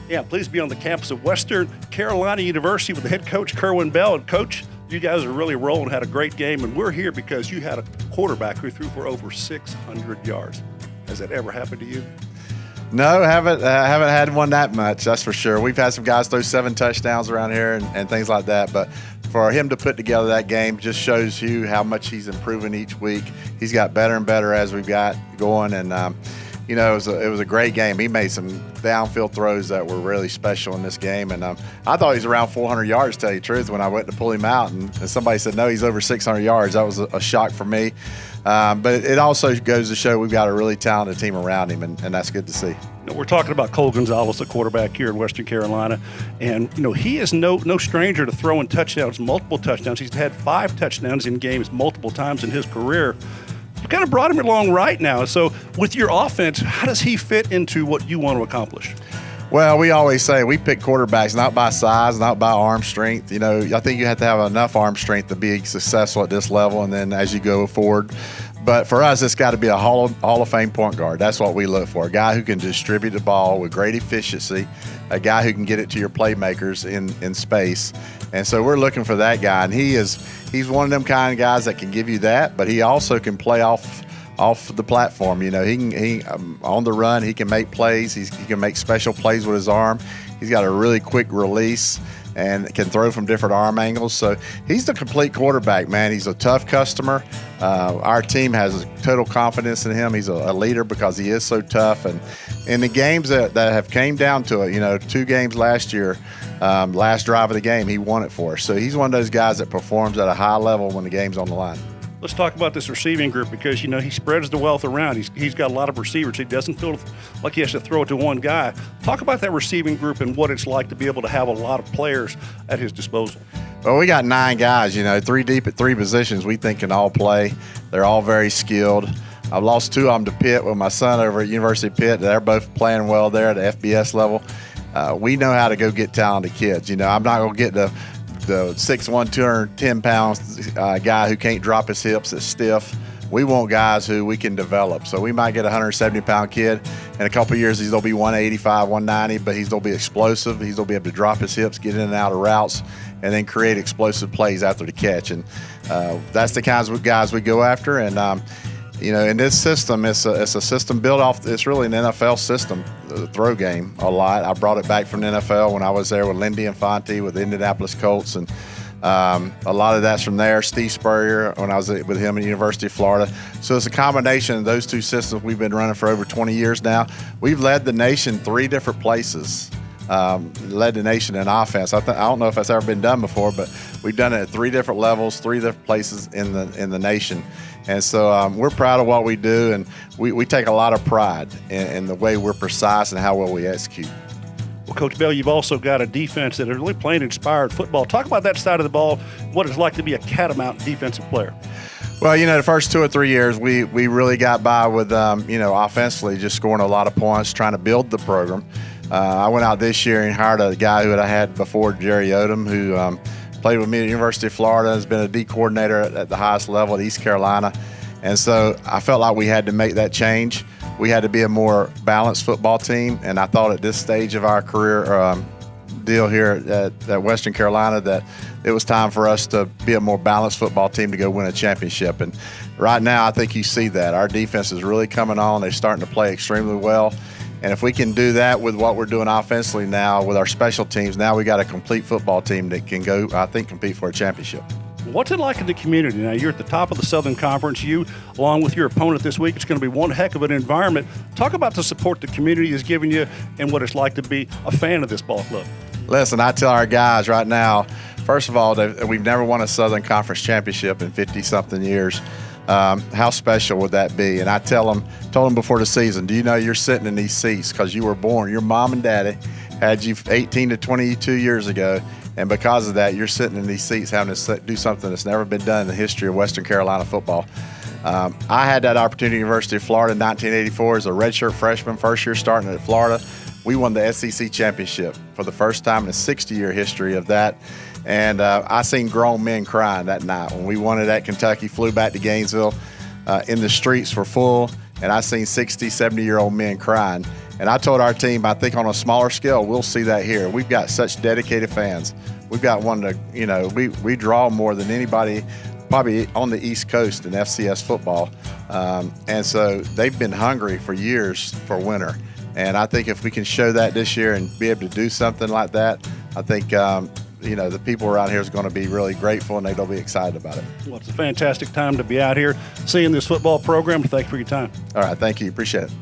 Yeah, pleased to be on the campus of Western Carolina University with the head coach, Kerwin Bell. And, Coach, you guys are really rolling, had a great game, and we're here because you had a quarterback who threw for over 600 yards. Has that ever happened to you? No, haven't had one that much, that's for sure. We've had some guys throw 7 touchdowns around here and things like that, but for him to put together that game just shows you how much he's improving each week. He's got better and better as we've got going, and it was a great game. He made some downfield throws that were really special in this game, and I thought he was around 400 yards, to tell you the truth, when I went to pull him out, and somebody said, no, he's over 600 yards. That was a shock for me, but it also goes to show we've got a really talented team around him, and that's good to see. We're talking about Cole Gonzalez, the quarterback here in Western Carolina, and he is no stranger to throwing touchdowns, multiple touchdowns. He's had 5 touchdowns in games multiple times in his career. You kind of brought him along right now. So with your offense, how does he fit into what you want to accomplish? Well, we always say we pick quarterbacks not by size, not by arm strength. I think you have to have enough arm strength to be successful at this level, and then as you go forward. But for us, it's got to be a Hall of Fame point guard. That's what we look for, a guy who can distribute the ball with great efficiency, a guy who can get it to your playmakers in space. And so we're looking for that guy, and he's one of them kind of guys that can give you that, but he also can play off the platform. He can on the run, he can make plays. He can make special plays with his arm. He's got a really quick release and can throw from different arm angles. So he's the complete quarterback, man. He's a tough customer. Our team has total confidence in him. He's a leader because he is so tough. And in the games that have came down to it, 2 games last year, last drive of the game, he won it for us. So he's one of those guys that performs at a high level when the game's on the line. Let's talk about this receiving group because, he spreads the wealth around. He's got a lot of receivers. He doesn't feel like he has to throw it to one guy. Talk about that receiving group and what it's like to be able to have a lot of players at his disposal. Well, we got 9 guys, 3 deep at 3 positions we think can all play. They're all very skilled. I've lost 2 of them to Pitt with my son over at University of Pitt. They're both playing well there at the FBS level. We know how to go get talented kids. I'm not going to get the 6'1", 210 pounds guy who can't drop his hips, that's stiff. We want guys who we can develop. So we might get a 170-pound kid. In a couple of years, he's going to be 185, 190, but he's going to be explosive. He's going to be able to drop his hips, get in and out of routes, and then create explosive plays after the catch. And that's the kinds of guys we go after. And in this system, it's a system built off. It's really an NFL system, the throw game a lot. I brought it back from the NFL when I was there with Lindy Infante with the Indianapolis Colts, and a lot of that's from there. Steve Spurrier when I was with him at the University of Florida. So it's a combination of those 2 systems we've been running for over 20 years now. We've led the nation 3 different places. Led the nation in offense. I don't know if that's ever been done before, but we've done it at 3 different levels, 3 different places in the nation. And so we're proud of what we do, and we take a lot of pride in the way we're precise and how well we execute. Well, Coach Bell, you've also got a defense that is really playing inspired football. Talk about that side of the ball, what it's like to be a Catamount defensive player. Well, the first 2 or 3 years, we really got by with, offensively, just scoring a lot of points, trying to build the program. I went out this year and hired a guy who I had before, Jerry Odom, who played with me at the University of Florida, has been a D coordinator at the highest level at East Carolina. And so I felt like we had to make that change. We had to be a more balanced football team, and I thought at this stage of our career deal here at Western Carolina that it was time for us to be a more balanced football team to go win a championship. And right now I think you see that. Our defense is really coming on. They're starting to play extremely well. And if we can do that with what we're doing offensively now with our special teams, now we got a complete football team that can go, I think, compete for a championship. What's it like in the community? Now, you're at the top of the Southern Conference. You, along with your opponent this week, it's going to be one heck of an environment. Talk about the support the community is giving you and what it's like to be a fan of this ball club. Listen, I tell our guys right now, first of all, we've never won a Southern Conference championship in 50-something years. How special would that be? And I told them before the season, do you know you're sitting in these seats because you were born, your mom and daddy had you 18 to 22 years ago, and because of that, you're sitting in these seats having to do something that's never been done in the history of Western Carolina football. I had that opportunity at the University of Florida in 1984 as a redshirt freshman, first year starting at Florida. We won the SEC championship for the first time in the 60-year history of that. And I seen grown men crying that night. When we won it at Kentucky, flew back to Gainesville, and the streets were full, and I seen 60, 70-year-old men crying. And I told our team, I think on a smaller scale, we'll see that here. We've got such dedicated fans. We've got one to, we draw more than anybody probably on the East Coast in FCS football. And so they've been hungry for years for winter. And I think if we can show that this year and be able to do something like that, I think, the people around here is going to be really grateful and they'll be excited about it. Well, it's a fantastic time to be out here seeing this football program. Thank you for your time. All right. Thank you. Appreciate it.